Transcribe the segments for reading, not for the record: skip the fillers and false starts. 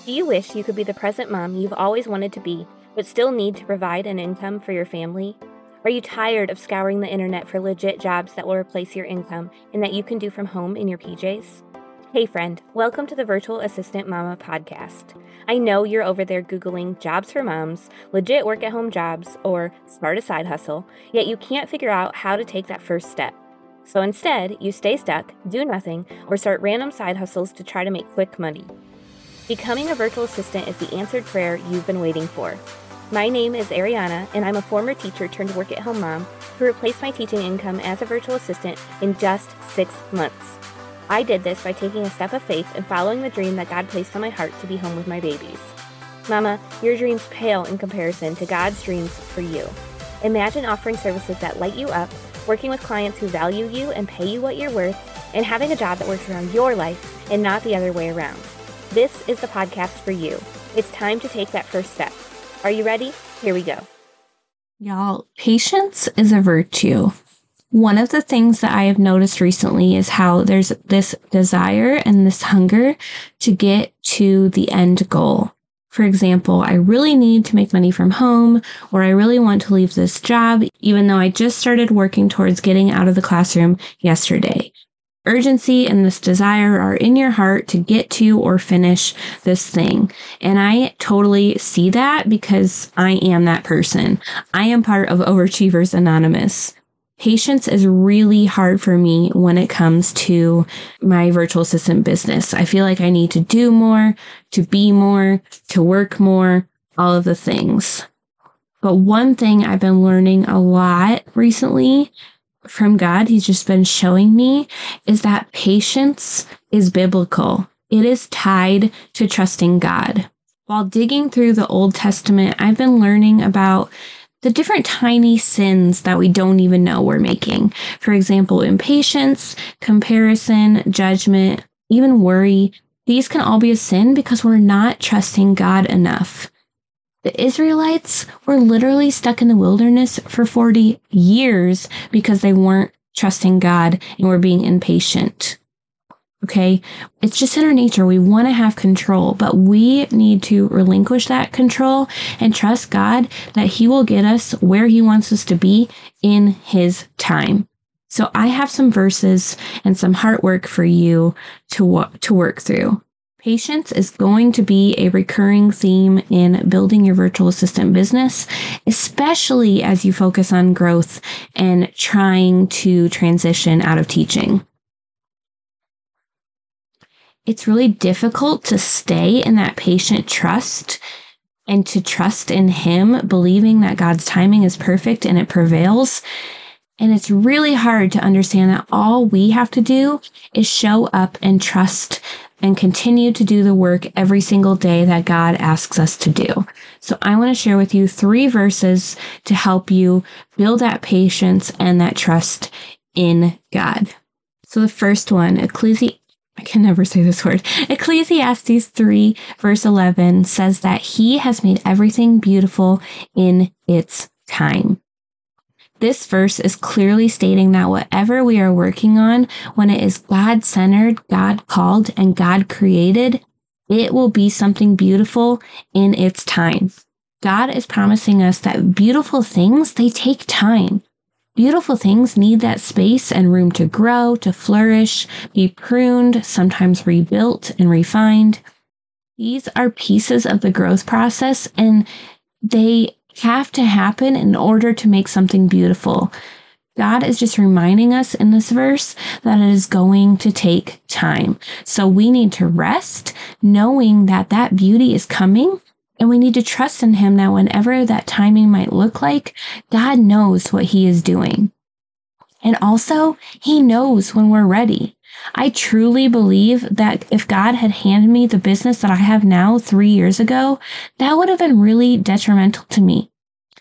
Do you wish you could be the present mom you've always wanted to be, but still need to provide an income for your family? Are you tired of scouring the internet for legit jobs that will replace your income and that you can do from home in your PJs? Hey friend, welcome to the Virtual Assistant Mama podcast. I know you're over there Googling jobs for moms, legit work at home jobs, or start a side hustle, yet you can't figure out how to take that first step. So instead, you stay stuck, do nothing, or start random side hustles to try to make quick money. Becoming a virtual assistant is the answered prayer you've been waiting for. My name is Ariana, and I'm a former teacher turned work-at-home mom who replaced my teaching income as a virtual assistant in just 6 months. I did this by taking a step of faith and following the dream that God placed on my heart to be home with my babies. Mama, your dreams pale in comparison to God's dreams for you. Imagine offering services that light you up, working with clients who value you and pay you what you're worth, and having a job that works around your life and not the other way around. This is the podcast for you. It's time to take that first step. Are you ready? Here we go. Y'all, patience is a virtue. One of the things that I have noticed recently is how there's this desire and this hunger to get to the end goal. For example, I really need to make money from home, or I really want to leave this job, even though I just started working towards getting out of the classroom yesterday. Urgency and this desire are in your heart to get to or finish this thing. And I totally see that because I am that person. I am part of Overachievers Anonymous. Patience is really hard for me when it comes to my virtual assistant business. I feel like I need to do more, to be more, to work more, all of the things. But one thing I've been learning a lot recently from God, He's just been showing me, is that patience is biblical. It is tied to trusting God. While digging through the Old Testament, I've been learning about the different tiny sins that we don't even know we're making. For example, impatience, comparison, judgment, even worry. These can all be a sin because we're not trusting God enough. The Israelites were literally stuck in the wilderness for 40 years because they weren't trusting God and were being impatient. Okay? It's just in our nature. We want to have control, but we need to relinquish that control and trust God that He will get us where He wants us to be in His time. So I have some verses and some heart work for you to work through. Patience is going to be a recurring theme in building your virtual assistant business, especially as you focus on growth and trying to transition out of teaching. It's really difficult to stay in that patient trust and to trust in Him, believing that God's timing is perfect and it prevails. And it's really hard to understand that all we have to do is show up and trust and continue to do the work every single day that God asks us to do. So I want to share with you 3 verses to help you build that patience and that trust in God. So the first one, Ecclesiastes 3 verse 11 says that He has made everything beautiful in its time. This verse is clearly stating that whatever we are working on, when it is God-centered, God-called, and God-created, it will be something beautiful in its time. God is promising us that beautiful things, they take time. Beautiful things need that space and room to grow, to flourish, be pruned, sometimes rebuilt and refined. These are pieces of the growth process, and they have to happen in order to make something beautiful. God is just reminding us in this verse that it is going to take time. So we need to rest knowing that that beauty is coming, and we need to trust in Him that whenever that timing might look like, God knows what He is doing. And also, He knows when we're ready. I truly believe that if God had handed me the business that I have now 3 years ago, that would have been really detrimental to me.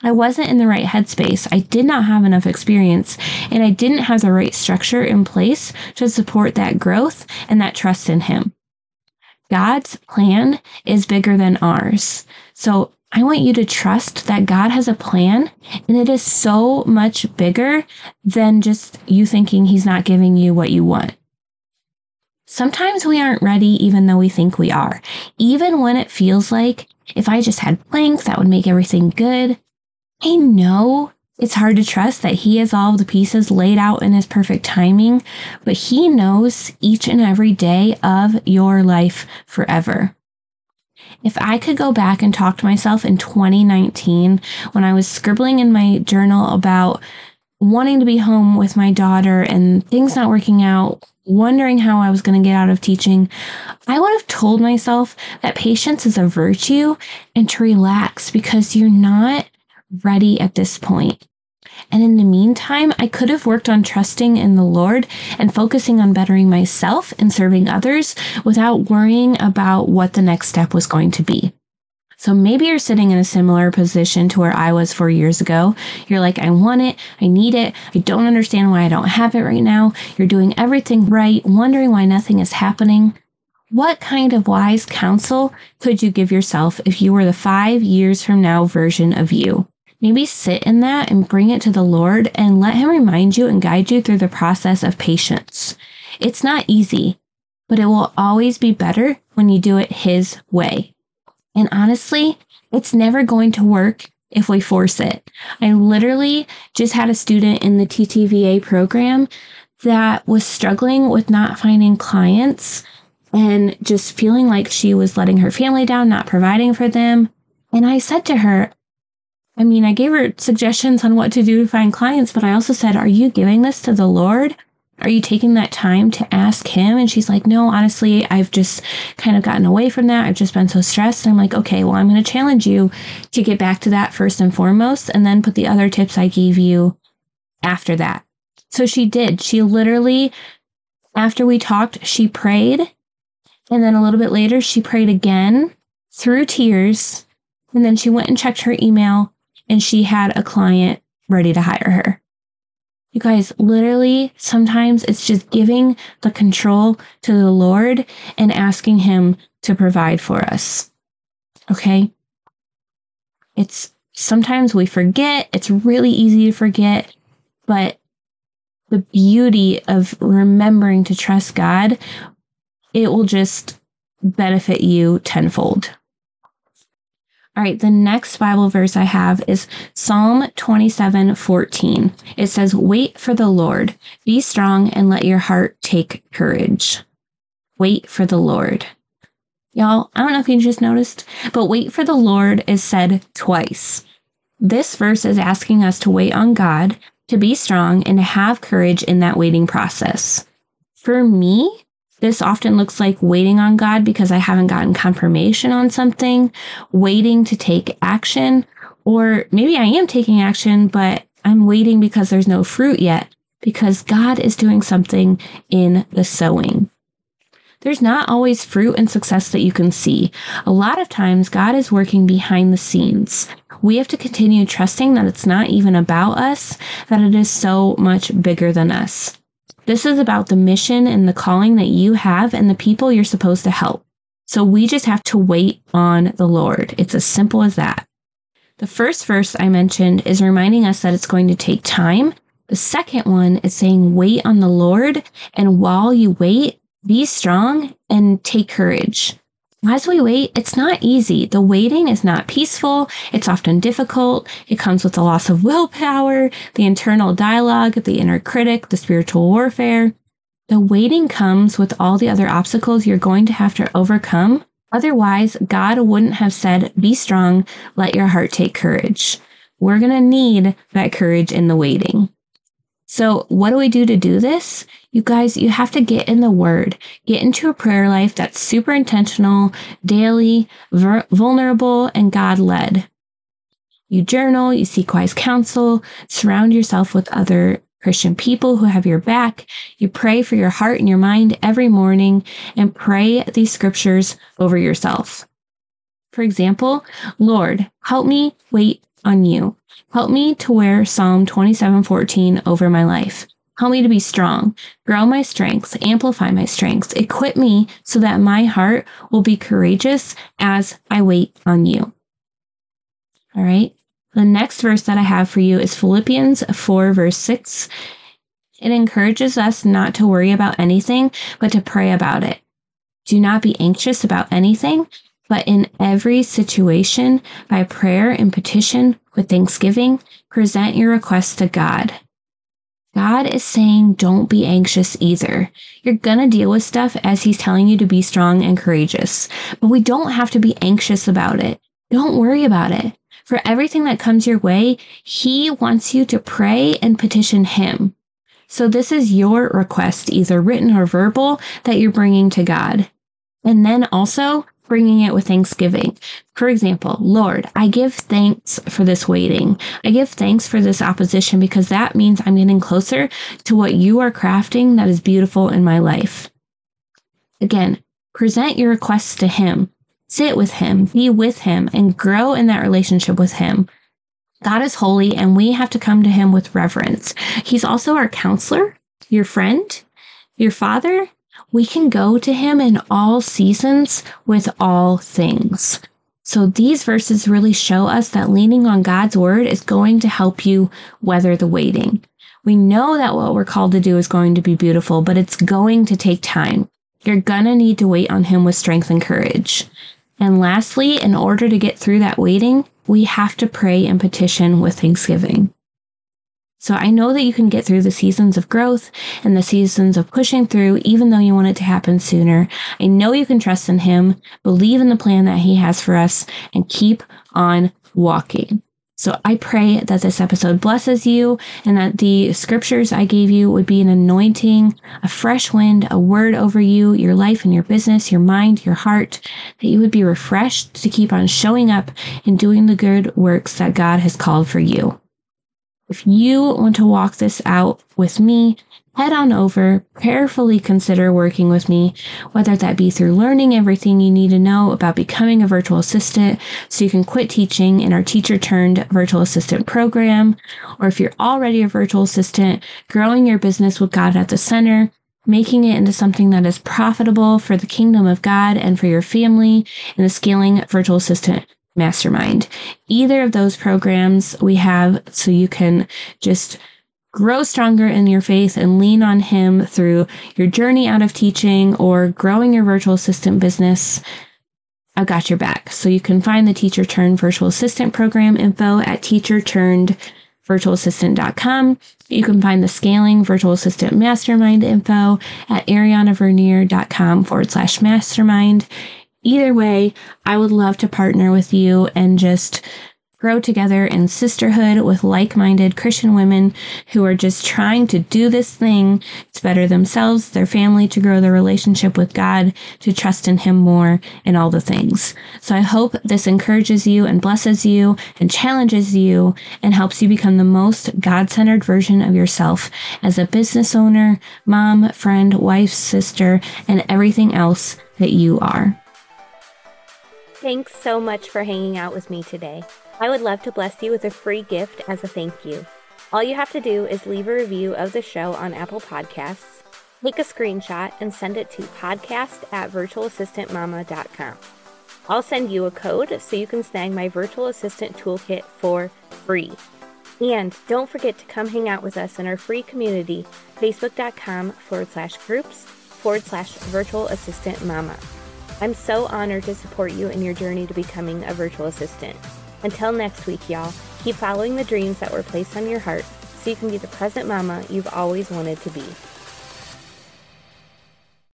I wasn't in the right headspace. I did not have enough experience, and I didn't have the right structure in place to support that growth and that trust in Him. God's plan is bigger than ours. So I want you to trust that God has a plan, and it is so much bigger than just you thinking He's not giving you what you want. Sometimes we aren't ready even though we think we are. Even when it feels like if I just had blank, that would make everything good. I know it's hard to trust that He has all the pieces laid out in His perfect timing, but He knows each and every day of your life forever. If I could go back and talk to myself in 2019 when I was scribbling in my journal about wanting to be home with my daughter and things not working out, wondering how I was going to get out of teaching, I would have told myself that patience is a virtue and to relax because you're not ready at this point. And in the meantime, I could have worked on trusting in the Lord and focusing on bettering myself and serving others without worrying about what the next step was going to be. So maybe you're sitting in a similar position to where I was 4 years ago. You're like, I want it. I need it. I don't understand why I don't have it right now. You're doing everything right, wondering why nothing is happening. What kind of wise counsel could you give yourself if you were the 5 years from now version of you? Maybe sit in that and bring it to the Lord and let Him remind you and guide you through the process of patience. It's not easy, but it will always be better when you do it His way. And honestly, it's never going to work if we force it. I literally just had a student in the TTVA program that was struggling with not finding clients and just feeling like she was letting her family down, not providing for them. And I said to her, I gave her suggestions on what to do to find clients, but I also said, are you giving this to the Lord? Are you taking that time to ask Him? And she's like, no, honestly, I've just kind of gotten away from that. I've just been so stressed. And I'm like, okay, well, I'm going to challenge you to get back to that first and foremost, and then put the other tips I gave you after that. So she did. She literally, after we talked, she prayed. And then a little bit later, she prayed again through tears. And then she went and checked her email, and she had a client ready to hire her. You guys, literally, sometimes it's just giving the control to the Lord and asking Him to provide for us. Okay? It's sometimes we forget. It's really easy to forget. But the beauty of remembering to trust God, it will just benefit you tenfold. All right, the next Bible verse I have is Psalm 27:14. It says, wait for the Lord, be strong and let your heart take courage. Wait for the Lord. Y'all, I don't know if you just noticed, but wait for the Lord is said twice. This verse is asking us to wait on God, to be strong, and to have courage in that waiting process. For me, this often looks like waiting on God because I haven't gotten confirmation on something, waiting to take action, or maybe I am taking action, but I'm waiting because there's no fruit yet, because God is doing something in the sowing. There's not always fruit and success that you can see. A lot of times, God is working behind the scenes. We have to continue trusting that it's not even about us, that it is so much bigger than us. This is about the mission and the calling that you have and the people you're supposed to help. So we just have to wait on the Lord. It's as simple as that. The first verse I mentioned is reminding us that it's going to take time. The second one is saying, wait on the Lord. And while you wait, be strong and take courage. As we wait, it's not easy. The waiting is not peaceful. It's often difficult. It comes with the loss of willpower, the internal dialogue, the inner critic, the spiritual warfare. The waiting comes with all the other obstacles you're going to have to overcome. Otherwise, God wouldn't have said, be strong, let your heart take courage. We're going to need that courage in the waiting. So what do we do to do this? You guys, you have to get in the Word. Get into a prayer life that's super intentional, daily, vulnerable, and God-led. You journal, you seek wise counsel, surround yourself with other Christian people who have your back. You pray for your heart and your mind every morning and pray these scriptures over yourself. For example, Lord, help me wait on you. Help me to wear Psalm 27:14 over my life. Help me to be strong, grow my strengths, amplify my strengths, equip me so that my heart will be courageous as I wait on you. All right. The next verse that I have for you is Philippians 4 verse 6. It encourages us not to worry about anything, but to pray about it. Do not be anxious about anything, but in every situation, by prayer and petition with thanksgiving, present your requests to God. God is saying don't be anxious either. You're going to deal with stuff as he's telling you to be strong and courageous, but we don't have to be anxious about it. Don't worry about it. For everything that comes your way, he wants you to pray and petition him. So this is your request, either written or verbal, that you're bringing to God. And then also bringing it with thanksgiving. For example, Lord, I give thanks for this waiting. I give thanks for this opposition because that means I'm getting closer to what you are crafting that is beautiful in my life. Again, present your requests to him. Sit with him, be with him, and grow in that relationship with him. God is holy, and we have to come to him with reverence. He's also our counselor, your friend, your father. We can go to him in all seasons with all things. So these verses really show us that leaning on God's word is going to help you weather the waiting. We know that what we're called to do is going to be beautiful, but it's going to take time. You're going to need to wait on him with strength and courage. And lastly, in order to get through that waiting, we have to pray and petition with thanksgiving. So I know that you can get through the seasons of growth and the seasons of pushing through, even though you want it to happen sooner. I know you can trust in him, believe in the plan that he has for us, and keep on walking. So I pray that this episode blesses you and that the scriptures I gave you would be an anointing, a fresh wind, a word over you, your life and your business, your mind, your heart, that you would be refreshed to keep on showing up and doing the good works that God has called for you. If you want to walk this out with me, head on over, prayerfully consider working with me, whether that be through learning everything you need to know about becoming a virtual assistant so you can quit teaching in our teacher-turned virtual assistant program, or if you're already a virtual assistant, growing your business with God at the center, making it into something that is profitable for the kingdom of God and for your family in the Scaling Virtual Assistant Mastermind. Either of those programs we have so you can just grow stronger in your faith and lean on him through your journey out of teaching or growing your virtual assistant business. I've got your back. So you can find the Teacher Turned Virtual Assistant program info at teacherturnedvirtualassistant.com. You can find the Scaling Virtual Assistant Mastermind info at arianavernier.com/mastermind. Either way, I would love to partner with you and just grow together in sisterhood with like-minded Christian women who are just trying to do this thing to better themselves, their family, to grow their relationship with God, to trust in him more, and all the things. So I hope this encourages you and blesses you and challenges you and helps you become the most God-centered version of yourself as a business owner, mom, friend, wife, sister, and everything else that you are. Thanks so much for hanging out with me today. I would love to bless you with a free gift as a thank you. All you have to do is leave a review of the show on Apple Podcasts, take a screenshot, and send it to podcast@virtualassistantmama.com. I'll send you a code so you can snag my virtual assistant toolkit for free. And don't forget to come hang out with us in our free community, facebook.com/groups/virtualassistantmama. I'm so honored to support you in your journey to becoming a virtual assistant. Until next week, y'all, keep following the dreams that were placed on your heart so you can be the present mama you've always wanted to be.